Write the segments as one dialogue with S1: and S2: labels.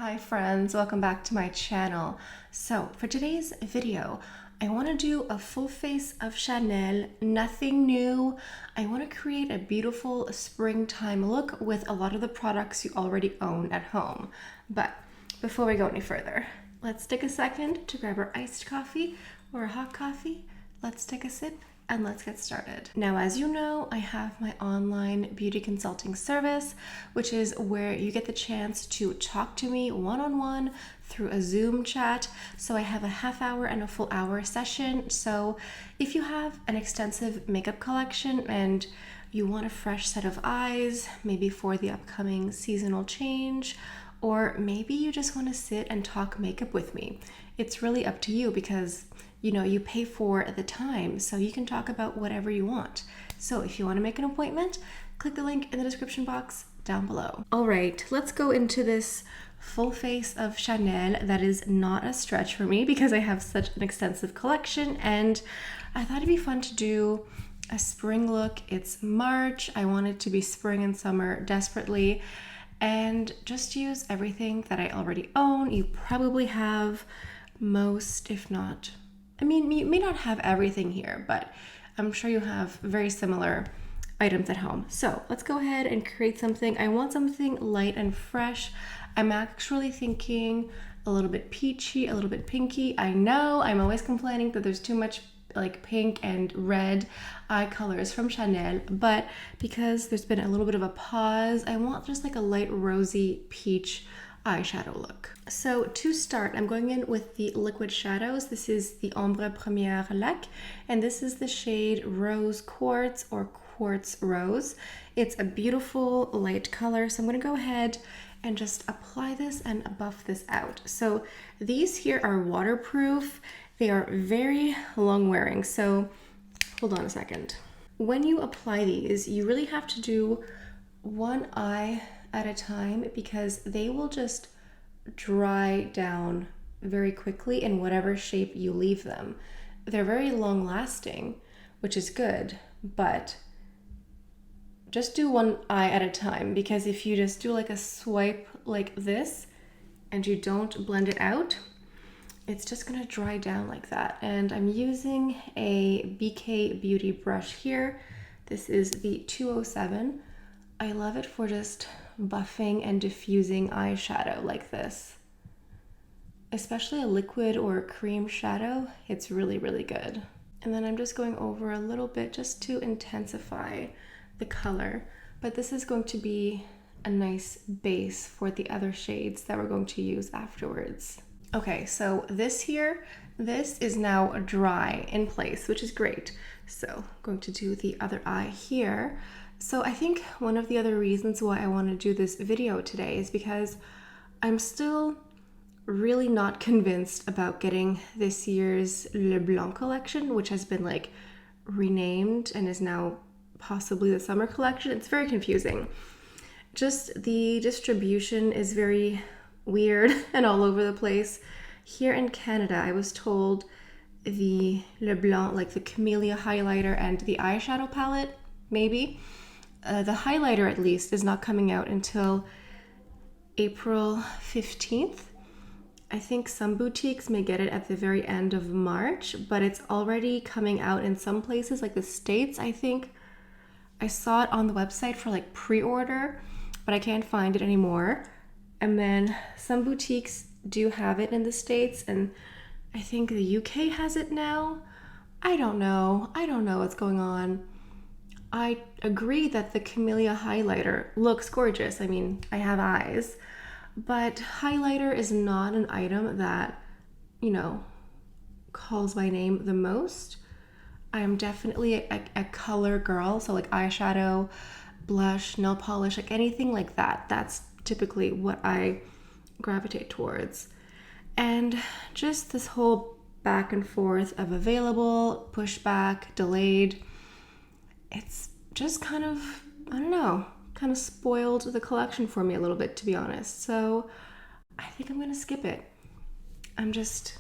S1: Hi friends, welcome back to my channel. So for today's video, I want to do a full face of Chanel, nothing new. I want to create a beautiful springtime look with a lot of the products you already own at home. But before we go any further, let's take a second to grab our iced coffee or a hot coffee. Let's take a sip and let's get started. Now, as you know, I have my online beauty consulting service, which is where you get the chance to talk to me one-on-one through a Zoom chat. So I have a half hour and a full hour session. So if you have an extensive makeup collection and you want a fresh set of eyes, maybe for the upcoming seasonal change, or maybe you just want to sit and talk makeup with me, it's really up to you because you pay for the time, so you can talk about whatever you want. So if you want to make an appointment, click the link in the description box down below. All right, let's go into this full face of Chanel. That is not a stretch for me because I have such an extensive collection, and I thought it'd be fun to do a spring look. It's March. I want it to be spring and summer desperately, and just use everything that I already own. You probably have most, if not, you may not have everything here, but I'm sure you have very similar items at home. So let's go ahead and create something. I want something light and fresh. I'm actually thinking a little bit peachy, a little bit pinky. I know I'm always complaining that there's too much like pink and red eye colors from Chanel, but because there's been a little bit of a pause, I want just like a light rosy peach eyeshadow look. So to start, I'm going in with the liquid shadows. This is the Ombre Première Laque, and this is the shade Rose Quartz or Quartz Rose. It's a beautiful light color, so I'm going to go ahead and just apply this and buff this out. So these here are waterproof. They are very long wearing, so hold on a second. When you apply these, you really have to do one eye at a time because they will just dry down very quickly in whatever shape you leave them. They're very long lasting, which is good, but just do one eye at a time, because if you just do like a swipe like this and you don't blend it out, it's just gonna dry down like that. And I'm using a BK Beauty brush here. This is the 207. I love it for just buffing and diffusing eyeshadow like this. Especially a liquid or a cream shadow, it's really, really good. And then I'm just going over a little bit just to intensify the color. But this is going to be a nice base for the other shades that we're going to use afterwards. Okay, so this is now dry in place, which is great. So I'm going to do the other eye here. So I think one of the other reasons why I want to do this video today is because I'm still really not convinced about getting this year's Le Blanc collection, which has been like renamed and is now possibly the summer collection. It's very confusing. Just the distribution is very weird and all over the place. Here in Canada, I was told the Le Blanc, like the Camellia highlighter and the eyeshadow palette, maybe. The highlighter, at least, is not coming out until April 15th. I think some boutiques may get it at the very end of March, but it's already coming out in some places, like the States, I think. I saw it on the website for like pre-order, but I can't find it anymore. And then some boutiques do have it in the States, and I think the UK has it now. I don't know what's going on. I agree that the Camellia highlighter looks gorgeous. I mean, I have eyes, but highlighter is not an item that, calls my name the most. I am definitely a color girl, so like eyeshadow, blush, nail polish, like anything like that. That's typically what I gravitate towards. And just this whole back and forth of available, pushback, delayed, it's just kind of, kind of spoiled the collection for me a little bit, to be honest. So I think I'm gonna skip it. I'm just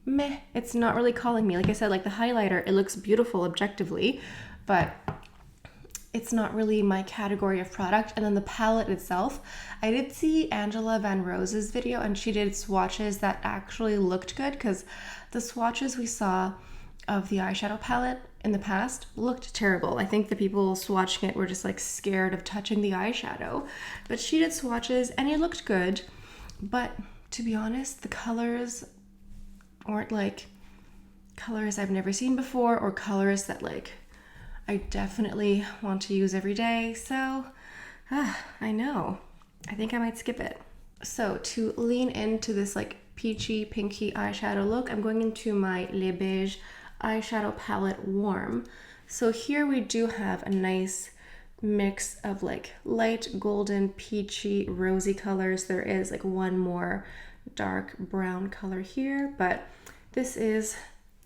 S1: meh. It's not really calling me. Like I said, like the highlighter, it looks beautiful objectively, but it's not really my category of product. And then the palette itself, I did see Angela Van Rose's video and she did swatches that actually looked good, because the swatches we saw of the eyeshadow palette in the past looked terrible. I think the people swatching it were just like scared of touching the eyeshadow, but she did swatches and it looked good. But to be honest, the colors aren't like colors I've never seen before, or colors that like I definitely want to use every day. So I know, I think I might skip it. So to lean into this like peachy pinky eyeshadow look, I'm going into my Les Beiges eyeshadow palette Warm. So here we do have a nice mix of like light golden, peachy, rosy colors. There is like one more dark brown color here, but this is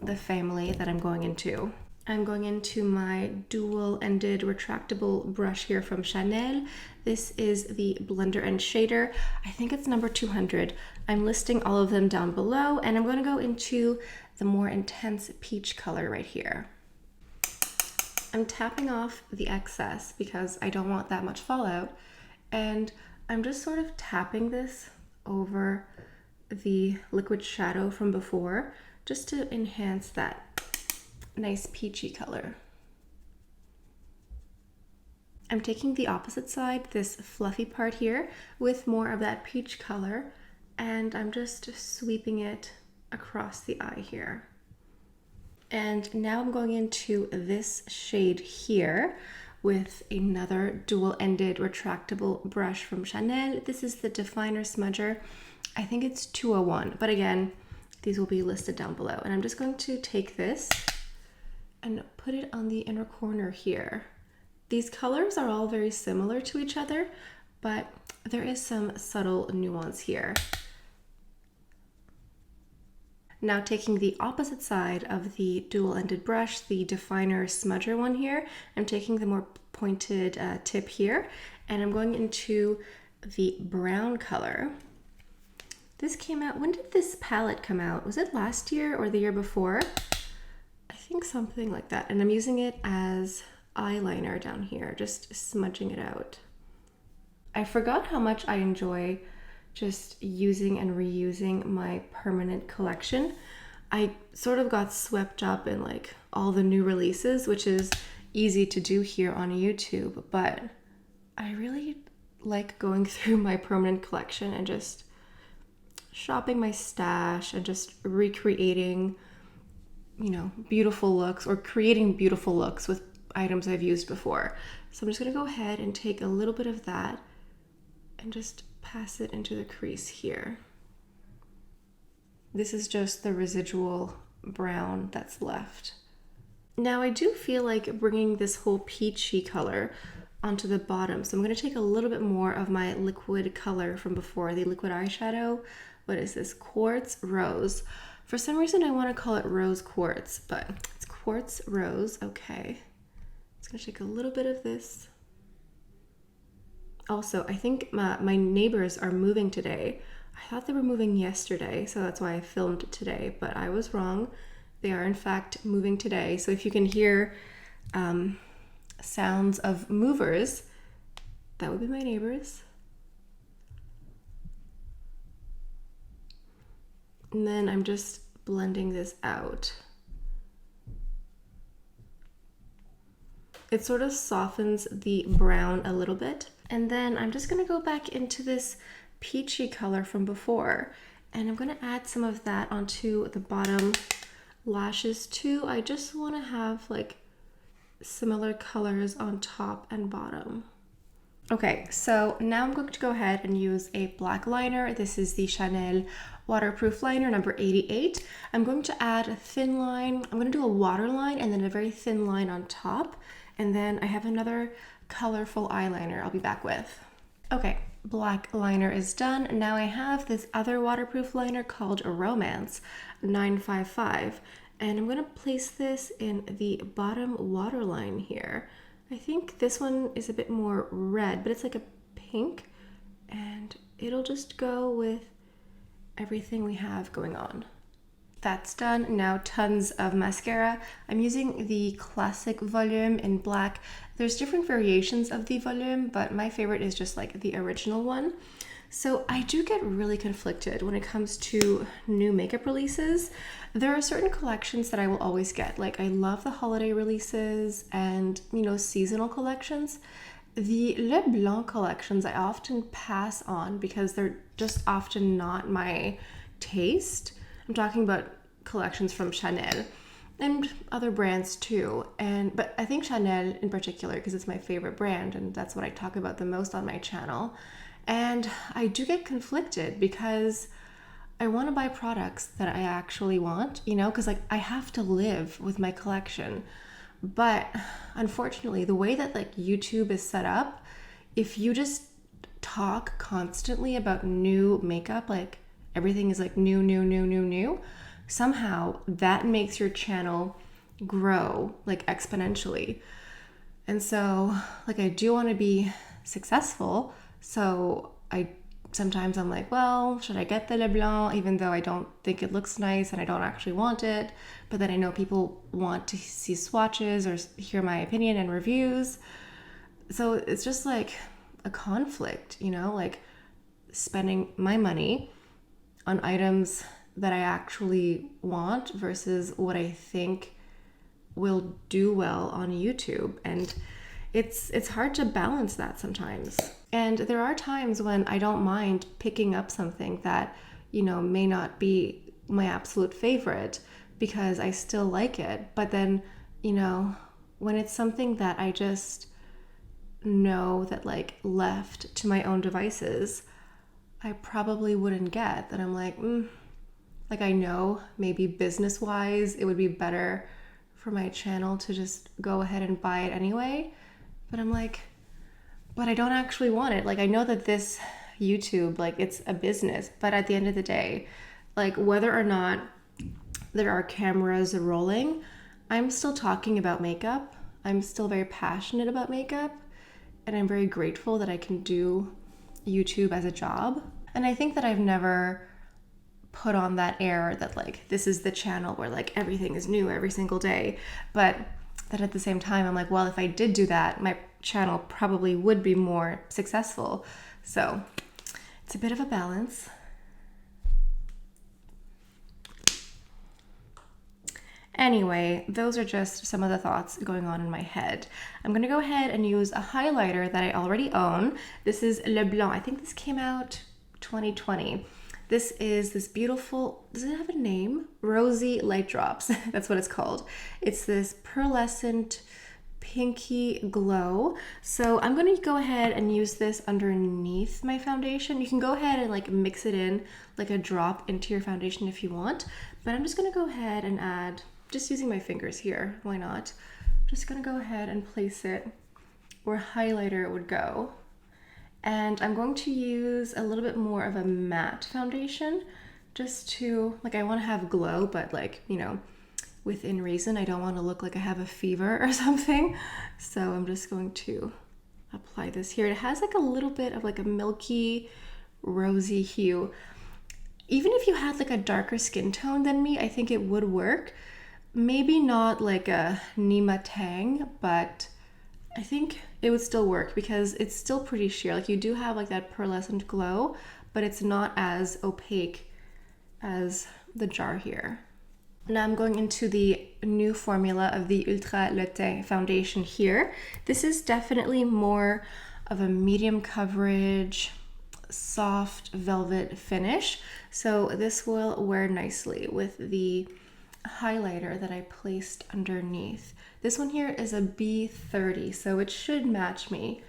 S1: the family that I'm going into. I'm going into my dual-ended retractable brush here from Chanel. This is the Blender and Shader. I think it's number 200. I'm listing all of them down below, and I'm going to go into the more intense peach color right here. I'm tapping off the excess because I don't want that much fallout, and I'm just sort of tapping this over the liquid shadow from before just to enhance that nice peachy color. I'm taking the opposite side, this fluffy part here, with more of that peach color, and I'm just sweeping it across the eye here. And now I'm going into this shade here with another dual-ended retractable brush from Chanel. This is the Definer Smudger. I think it's 201, but again, these will be listed down below. And I'm just going to take this and put it on the inner corner here. These colors are all very similar to each other, but there is some subtle nuance here. Now taking the opposite side of the dual-ended brush, the Definer Smudger one here, I'm taking the more pointed tip here, and I'm going into the brown color. This came out, when did this palette come out? Was it last year or the year before? I think something like that. And I'm using it as eyeliner down here, just smudging it out. I forgot how much I enjoy just using and reusing my permanent collection. I sort of got swept up in like all the new releases, which is easy to do here on YouTube, but I really like going through my permanent collection and just shopping my stash and just recreating, you know, beautiful looks, or creating beautiful looks with items I've used before. So I'm just gonna go ahead and take a little bit of that and just pass it into the crease here. This is just the residual brown that's left. Now I do feel like bringing this whole peachy color onto the bottom. So I'm gonna take a little bit more of my liquid color from before, the liquid eyeshadow. What is this? Quartz Rose. For some reason I want to call it Rose Quartz, but it's Quartz Rose. Okay. It's gonna take a little bit of this. Also, I think my neighbors are moving today. I thought they were moving yesterday, so that's why I filmed today, but I was wrong. They are in fact moving today. So if you can hear sounds of movers, that would be my neighbors. And then I'm just blending this out. It sort of softens the brown a little bit. And then I'm just gonna go back into this peachy color from before, and I'm gonna add some of that onto the bottom lashes too. I just wanna have like similar colors on top and bottom. Okay, so now I'm going to go ahead and use a black liner. This is the Chanel waterproof liner number 88. I'm going to add a thin line. I'm going to do a waterline and then a very thin line on top. And then I have another colorful eyeliner I'll be back with. Okay, black liner is done. Now I have this other waterproof liner called Romance 955. And I'm going to place this in the bottom waterline here. I think this one is a bit more red, but it's like a pink, and it'll just go with everything we have going on. That's done. Now tons of mascara. I'm using the classic volume in black. There's different variations of the volume, but my favorite is just like the original one. So I do get really conflicted when it comes to new makeup releases. There are certain collections that I will always get. Like I love the holiday releases and, you know, seasonal collections. The Le Blanc collections I often pass on because they're just often not my taste. I'm talking about collections from Chanel and other brands too. But I think Chanel in particular because it's my favorite brand and that's what I talk about the most on my channel. And I do get conflicted because I want to buy products that I actually want, you know, because like I have to live with my collection. But unfortunately, the way that like YouTube is set up, if you just talk constantly about new makeup, like everything is like new, somehow that makes your channel grow like exponentially. And so like I do want to be successful. So sometimes I'm like, well, should I get the Le Blanc even though I don't think it looks nice and I don't actually want it? But then I know people want to see swatches or hear my opinion and reviews. So it's just like a conflict, you know, like spending my money on items that I actually want versus what I think will do well on YouTube. And it's hard to balance that sometimes. And there are times when I don't mind picking up something that, you know, may not be my absolute favorite because I still like it. But then, you know, when it's something that I just know that like left to my own devices, I probably wouldn't get, that I'm like I know maybe business-wise it would be better for my channel to just go ahead and buy it anyway. But I'm like, but I don't actually want it. Like I know that this YouTube, like it's a business, but at the end of the day, like whether or not there are cameras rolling, I'm still talking about makeup. I'm still very passionate about makeup, and I'm very grateful that I can do YouTube as a job. And I think that I've never put on that air that like this is the channel where like everything is new every single day, but that at the same time I'm like, well, if I did do that, my channel probably would be more successful. So it's a bit of a balance. Anyway, those are just some of the thoughts going on in my head. I'm gonna go ahead and use a highlighter that I already own. This is Le Blanc. I think this came out 2020. This is this beautiful, does it have a name? Rosy Light Drops, that's what it's called. It's this pearlescent pinky glow. So I'm gonna go ahead and use this underneath my foundation. You can go ahead and like mix it in like a drop into your foundation if you want, but I'm just gonna go ahead and add, just using my fingers here, why not? Just gonna go ahead and place it where highlighter would go. And I'm going to use a little bit more of a matte foundation just to, like I want to have glow, but like, you know, within reason. I don't want to look like I have a fever or something. So I'm just going to apply this here. It has like a little bit of like a milky, rosy hue. Even if you had like a darker skin tone than me, I think it would work. Maybe not like a Nima Tang, but I think it would still work because it's still pretty sheer. Like you do have like that pearlescent glow, but it's not as opaque as the jar here. Now I'm going into the new formula of the Ultra Le Teint foundation here. This is definitely more of a medium coverage, soft velvet finish. So this will wear nicely with the highlighter that I placed underneath. This one here is a B30, so it should match me.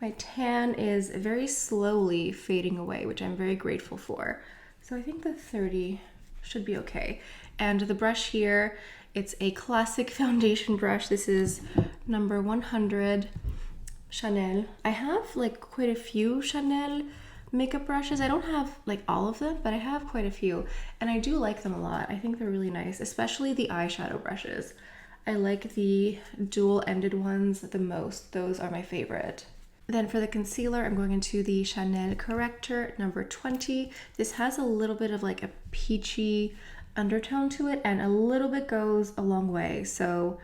S1: My tan is very slowly fading away, which I'm very grateful for. So I think the 30 should be okay. And the brush here, it's a classic foundation brush. This is number 100 Chanel. I have like quite a few Chanel makeup brushes. I don't have like all of them, but I have quite a few, and I do like them a lot. I think they're really nice, especially the eyeshadow brushes. I like the dual-ended ones the most. Those are my favorite. Then for the concealer, I'm going into the Chanel Corrector number 20. This has a little bit of like a peachy undertone to it, and a little bit goes a long way. So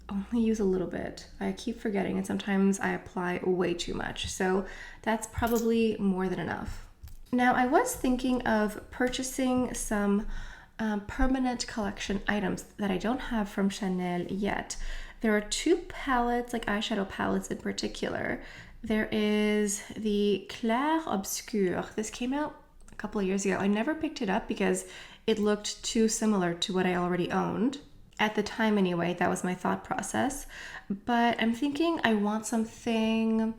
S1: only use a little bit. I keep forgetting, and sometimes I apply way too much. So that's probably more than enough. Now, I was thinking of purchasing some permanent collection items that I don't have from Chanel yet. There are two palettes, like eyeshadow palettes in particular. There is the Clair Obscur. This came out a couple of years ago. I never picked it up because it looked too similar to what I already owned. At the time anyway, that was my thought process. But I'm thinking I want something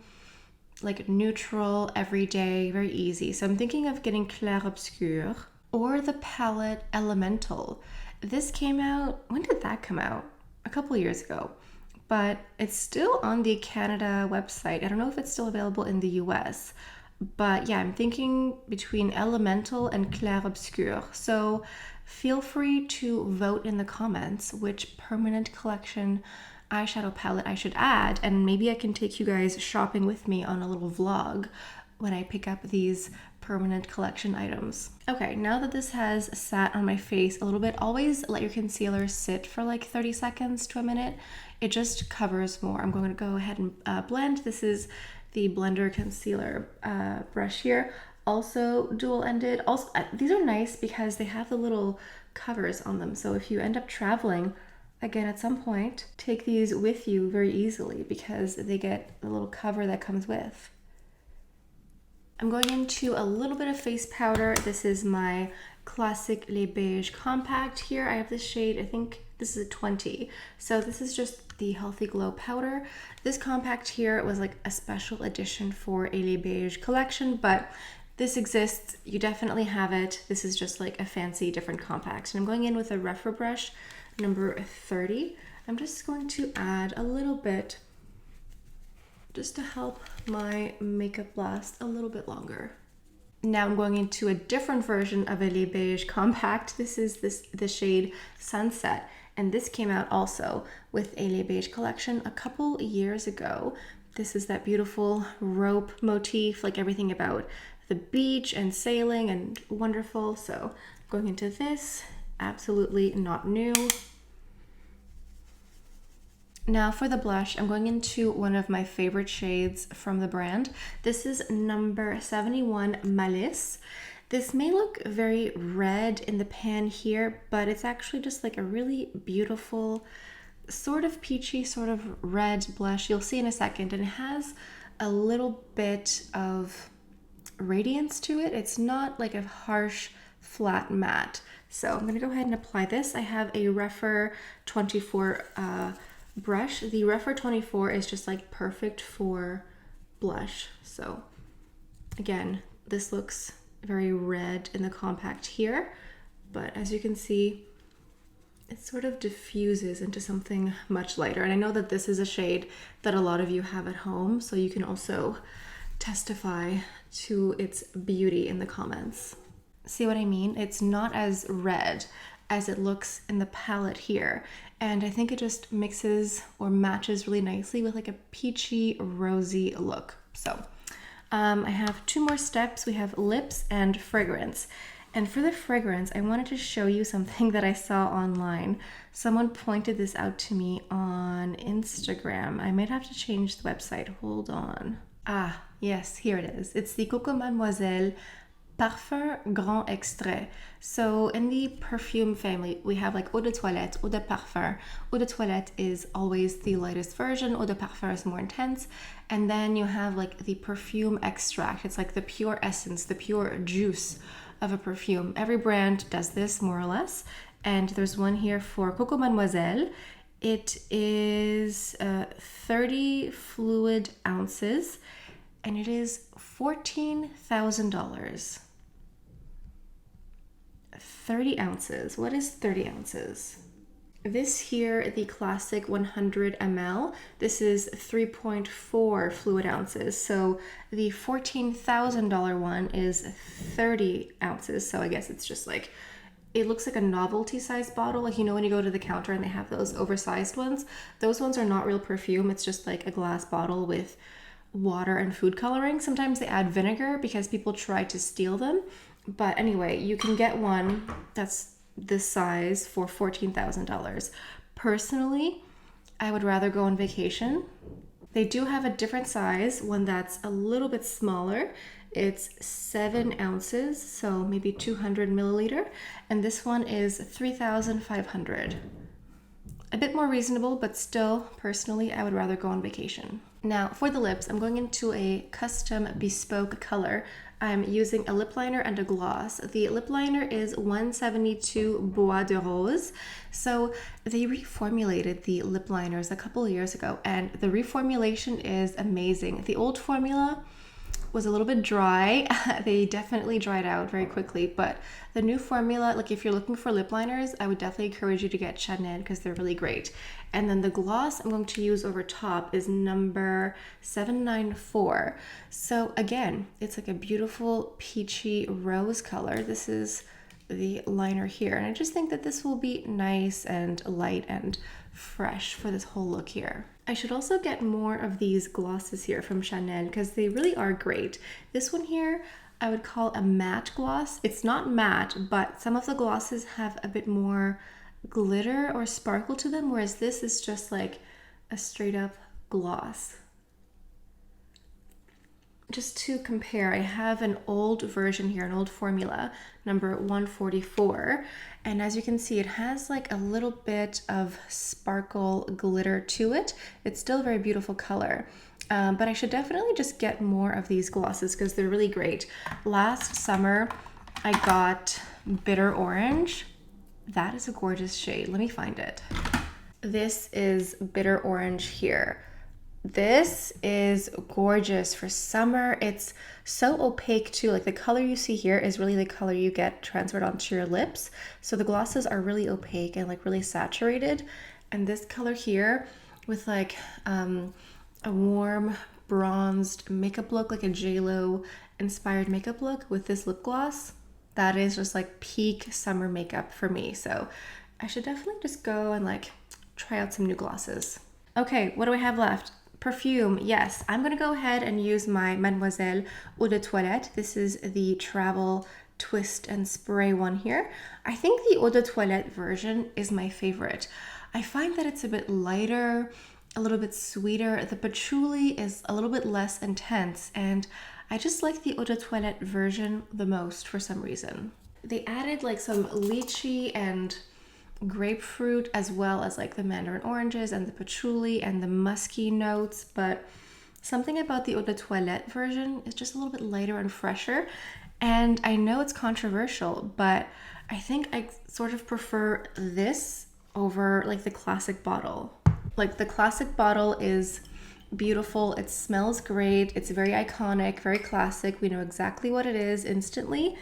S1: like neutral, everyday, very easy. So I'm thinking of getting Clair Obscur or the palette Elemental. This came out, when did that come out? A couple of years ago. But it's still on the Canada website. I don't know if it's still available in the US. But yeah, I'm thinking between Elemental and Clair Obscur. So feel free to vote in the comments which permanent collection eyeshadow palette I should add, and maybe I can take you guys shopping with me on a little vlog when I pick up these permanent collection items. Okay, now that this has sat on my face a little bit, always let your concealer sit for like 30 seconds to a minute. It just covers more. I'm going to go ahead and blend. This is the blender concealer brush here, also dual-ended. Also, these are nice because they have the little covers on them, so if you end up traveling again at some point, take these with you very easily because they get a little cover that comes with. I'm going into a little bit of face powder. This is my classic Les Beiges compact here. I have this shade, I think this is a 20. So this is just the Healthy Glow powder. This compact here was like a special edition for a Les Beiges collection, but this exists, you definitely have it. This is just like a fancy different compact. And I'm going in with a Refer brush number 30. I'm just going to add a little bit just to help my makeup last a little bit longer. Now I'm going into a different version of a Les Beiges compact. This is the shade Sunset, and this came out also with a Les Beiges collection a couple years ago. This is that beautiful rope motif, like everything about the beach and sailing and wonderful. So going into this, absolutely not new. Now for the blush, I'm going into one of my favorite shades from the brand. This is number 71 Malice. This may look very red in the pan here, but it's actually just like a really beautiful, sort of peachy, sort of red blush. You'll see in a second, and it has a little bit of radiance to it. It's not like a harsh, flat matte. So I'm gonna go ahead and apply this. I have a Refer 24 brush. The Refer 24 is just like perfect for blush. So again, this looks very red in the compact here, but as you can see, it sort of diffuses into something much lighter. And I know that this is a shade that a lot of you have at home, so you can also testify to its beauty in the comments. See what I mean? It's not as red as it looks in the palette here. And I think it just mixes or matches really nicely with like a peachy, rosy look. So I have two more steps. We have lips and fragrance. And for the fragrance, I wanted to show you something that I saw online. Someone pointed this out to me on Instagram. I might have to change the website. Hold on. Ah, yes, here it is. It's the Coco Mademoiselle Parfum Grand Extrait. So in the perfume family, we have like Eau de Toilette, Eau de Parfum. Eau de Toilette is always the lightest version. Eau de Parfum is more intense. And then you have like the perfume extract. It's like the pure essence, the pure juice of a perfume. Every brand does this more or less. And there's one here for Coco Mademoiselle. It is 30 fluid ounces and it is $14,000. 30 ounces. What is 30 ounces? This here, the classic 100 ml, this is 3.4 fluid ounces. So the $14,000 one is 30 ounces. So I guess it's just like, it looks like a novelty size bottle. Like, you know, when you go to the counter and they have those oversized ones, those ones are not real perfume. It's just like a glass bottle with water and food coloring. Sometimes they add vinegar because people try to steal them. But anyway, you can get one that's this size for $14,000. Personally, I would rather go on vacation. They do have a different size, one that's a little bit smaller. It's 7 ounces, so maybe 200 milliliter. And this one is 3,500. A bit more reasonable, but still, personally, I would rather go on vacation. Now, for the lips, I'm going into a custom bespoke color. I'm using a lip liner and a gloss. The lip liner is 172 Bois de Rose. So they reformulated the lip liners a couple of years ago, and the reformulation is amazing. The old formula was a little bit dry. They definitely dried out very quickly, but the new formula, like if you're looking for lip liners, I would definitely encourage you to get Chanel because they're really great. And then the gloss I'm going to use over top is number 794. So again, it's like a beautiful peachy rose color. This is the liner here, and I just think that this will be nice and light and fresh for this whole look here. I should also get more of these glosses here from Chanel because they really are great. This one here I would call a matte gloss. It's not matte, but some of the glosses have a bit more glitter or sparkle to them, whereas this is just like a straight up gloss. Just to compare, I have an old version here, an old formula, number 144. And as you can see, it has like a little bit of sparkle glitter to it. It's still a very beautiful color. But I should definitely just get more of these glosses because they're really great. Last summer, I got Bitter Orange. That is a gorgeous shade. Let me find it. This is Bitter Orange here. This is gorgeous for summer. It's so opaque too. Like the color you see here is really the color you get transferred onto your lips. So the glosses are really opaque and like really saturated. And this color here with like a warm bronzed makeup look, like a JLo inspired makeup look with this lip gloss, that is just like peak summer makeup for me. So I should definitely just go and like try out some new glosses. Okay, what do I have left? Perfume, yes. I'm gonna go ahead and use my Mademoiselle Eau de Toilette. This is the travel twist and spray one here. I think the Eau de Toilette version is my favorite. I find that it's a bit lighter, a little bit sweeter. The patchouli is a little bit less intense, and I just like the Eau de Toilette version the most for some reason. They added like some lychee and grapefruit as well as like the mandarin oranges and the patchouli and the musky notes, but something about the Eau de Toilette version is just a little bit lighter and fresher. And I know it's controversial, but I think I sort of prefer this over like the classic bottle. Like the classic bottle is beautiful, it smells great, it's very iconic, very classic, we know exactly what it is instantly,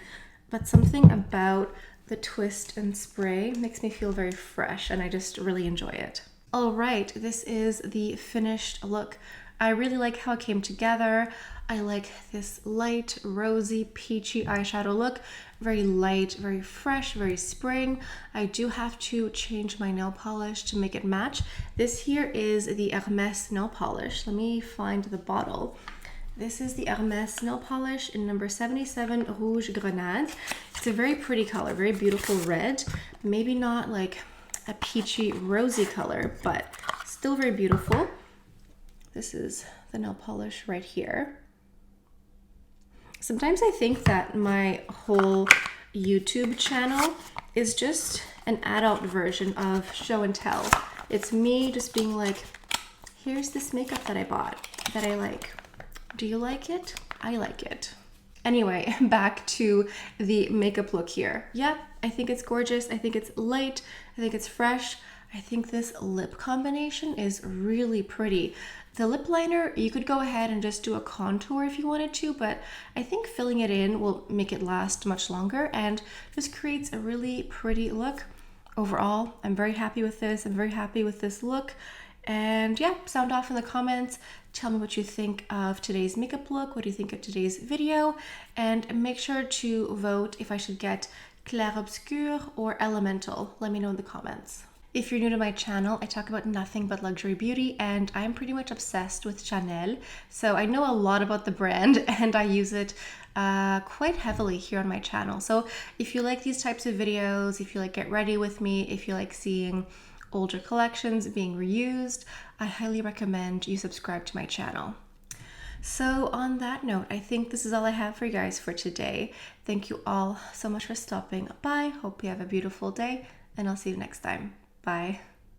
S1: but something about the twist and spray makes me feel very fresh, and I just really enjoy it. All right, this is the finished look. I really like how it came together. I like this light, rosy, peachy eyeshadow look. Very light, very fresh, very spring. I do have to change my nail polish to make it match. This here is the Hermès nail polish. Let me find the bottle. This is the Hermès nail polish in number 77 Rouge Grenade. It's a very pretty color, very beautiful red. Maybe not like a peachy rosy color, but still very beautiful. This is the nail polish right here. Sometimes I think that my whole YouTube channel is just an adult version of show and tell. It's me just being like, here's this makeup that I bought that I like. Do you like it? I like it. Anyway, back to the makeup look here. Yeah, I think it's gorgeous. I think it's light. I think it's fresh. I think this lip combination is really pretty. The lip liner, you could go ahead and just do a contour if you wanted to, but I think filling it in will make it last much longer and just creates a really pretty look. Overall, I'm very happy with this. I'm very happy with this look. And yeah, sound off in the comments. Tell me what you think of today's makeup look. What do you think of today's video? And make sure to vote if I should get Clair Obscur or Elemental. Let me know in the comments. If you're new to my channel, I talk about nothing but luxury beauty, and I'm pretty much obsessed with Chanel. So I know a lot about the brand and I use it quite heavily here on my channel. So if you like these types of videos, if you like get ready with me, if you like seeing older collections being reused, I highly recommend you subscribe to my channel. So on that note, I think this is all I have for you guys for today. Thank you all so much for stopping by. Hope you have a beautiful day, and I'll see you next time. Bye.